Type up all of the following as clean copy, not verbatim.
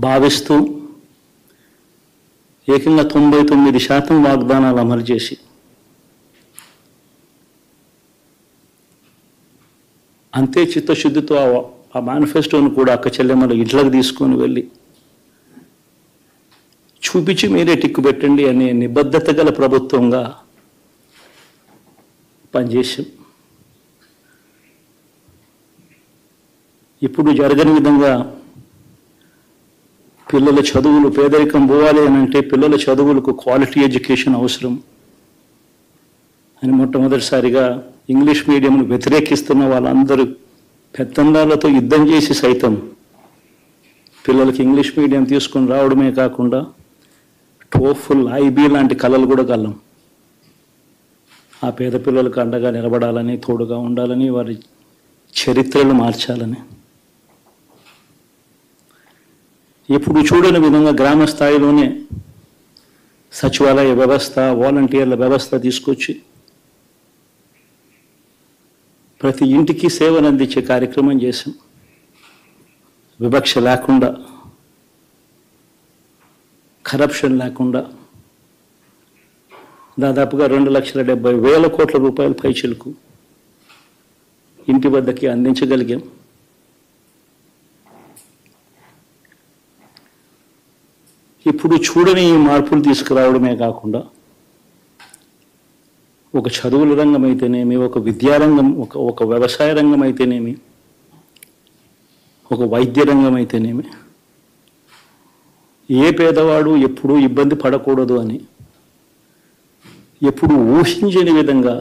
భావిస్తూ ఏకంగా 99% వాగ్దానాలు అమలు చేసి అంతే చిత్తశుద్ధితో ఆ మేనిఫెస్టోను కూడా అక్క చెల్లెమ్మల ఇంట్లోకి తీసుకొని వెళ్ళి చూపించి మీరే టిక్కు పెట్టండి అనే నిబద్ధత గల ప్రభుత్వంగా పనిచేసాం. ఇప్పుడు జరగని విధంగా పిల్లల చదువులు పేదరికం పోవాలి అని అంటే పిల్లల చదువులకు క్వాలిటీ ఎడ్యుకేషన్ అవసరం అని మొట్టమొదటిసారిగా ఇంగ్లీష్ మీడియంను వ్యతిరేకిస్తున్న వాళ్ళందరూ పెత్తందాలతో యుద్ధం చేసి సైతం పిల్లలకి ఇంగ్లీష్ మీడియం తీసుకొని రావడమే కాకుండా టోఫుల్ ఐబీ లాంటి కళలు కూడా కలం ఆ పేద పిల్లలకు అండగా నిలబడాలని తోడుగా ఉండాలని వారి చరిత్రలు మార్చాలని ఎప్పుడు చూడని విధంగా గ్రామ స్థాయిలోనే సచివాలయ వ్యవస్థ వాలంటీర్ల వ్యవస్థ తీసుకొచ్చి ప్రతి ఇంటికి సేవను అందించే కార్యక్రమం చేశాం. వివక్ష లేకుండా, కరప్షన్ లేకుండా దాదాపుగా 2,70,000 కోట్ల రూపాయల పైచిలకు ఇంటి వద్దకి అందించగలిగాం. ఇప్పుడు చూడని ఈ మార్పులు తీసుకురావడమే కాకుండా ఒక చదువుల రంగం అయితేనేమి, ఒక విద్యారంగం, ఒక వ్యవసాయ రంగం అయితేనేమి, ఒక వైద్య రంగం అయితేనేమి ఏ పేదవాడు ఎప్పుడూ ఇబ్బంది పడకూడదు అని ఎప్పుడు ఊహించని విధంగా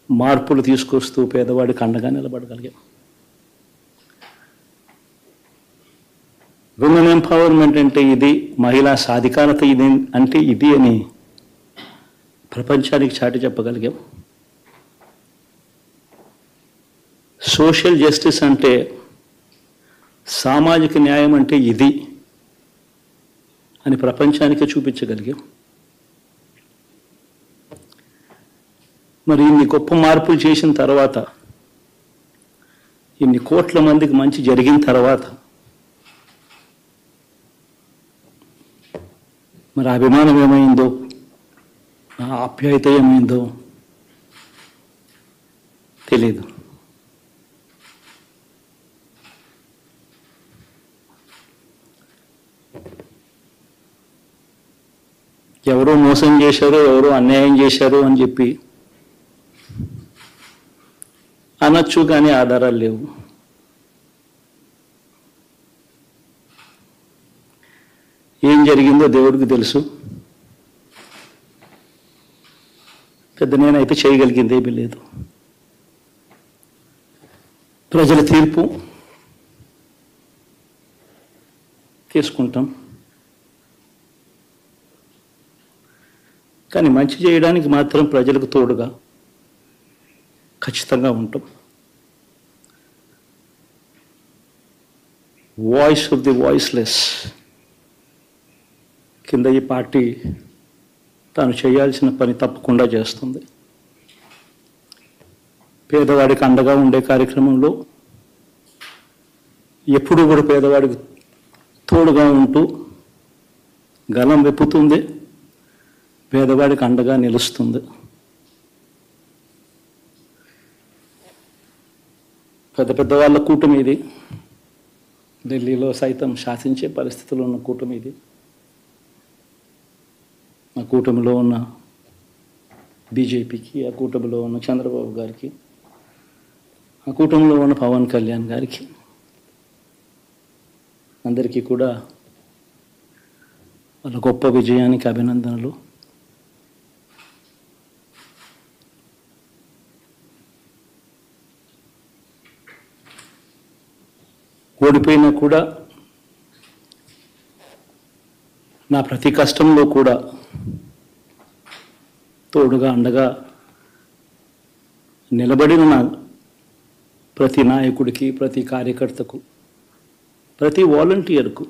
మార్పులు తీసుకొస్తూ పేదవాడికి అండగా నిలబడగలిగాం. విమెన్ ఎంపవర్మెంట్ అంటే ఇది, మహిళా సాధికారత ఇది అంటే ఇది అని ప్రపంచానికి చాటి చెప్పగలిగాం. సోషల్ జస్టిస్ అంటే, సామాజిక న్యాయం అంటే ఇది అని ప్రపంచానికి చూపించగలిగాం. మరి ఇన్ని గొప్ప మార్పులు చేసిన తర్వాత, ఇన్ని కోట్ల మందికి మంచి జరిగిన తర్వాత మరి అభిమానం ఏమైందో, ఆప్యాయత ఏమైందో తెలీదు. ఎవరో మోసం చేశారు, ఎవరో అన్యాయం చేశారు అని చెప్పి అనొచ్చు, కానీ ఆధారాలు లేవు. ఏం జరిగిందో దేవుడికి తెలుసు. పెద్ద నేనైతే చేయగలిగింది ఏమీ లేదు. ప్రజల తీర్పు తీసుకుంటాం, కానీ మంచి చేయడానికి మాత్రం ప్రజలకు తోడుగా ఖచ్చితంగా ఉంటాం. వాయిస్ ఆఫ్ ది వాయిస్లెస్ కింద ఈ పార్టీ తాను చేయాల్సిన పని తప్పకుండా చేస్తుంది. పేదవాడికి అండగా ఉండే కార్యక్రమంలో ఎప్పుడూ కూడా పేదవాడికి తోడుగా ఉంటూ గలం వెప్పుతుంది, పేదవాడికి అండగా నిలుస్తుంది. పెద్ద పెద్ద వాళ్ళ కూటమి ఇది, ఢిల్లీలో సైతం శాసించే పరిస్థితుల్లో ఉన్న కూటమి ఇది. ఆ కూటమిలో ఉన్న బీజేపీకి, ఆ కూటమిలో ఉన్న చంద్రబాబు గారికి, ఆ కూటమిలో ఉన్న పవన్ కళ్యాణ్ గారికి అందరికీ కూడా వాళ్ళ గొప్ప విజయానికి అభినందనలు. ఓడిపోయినా కూడా నా ప్రతి కష్టంలో కూడా తోడుగా అండగా నిలబడిన నా ప్రతి నాయకుడికి, ప్రతి కార్యకర్తకు, ప్రతి వాలంటీర్కు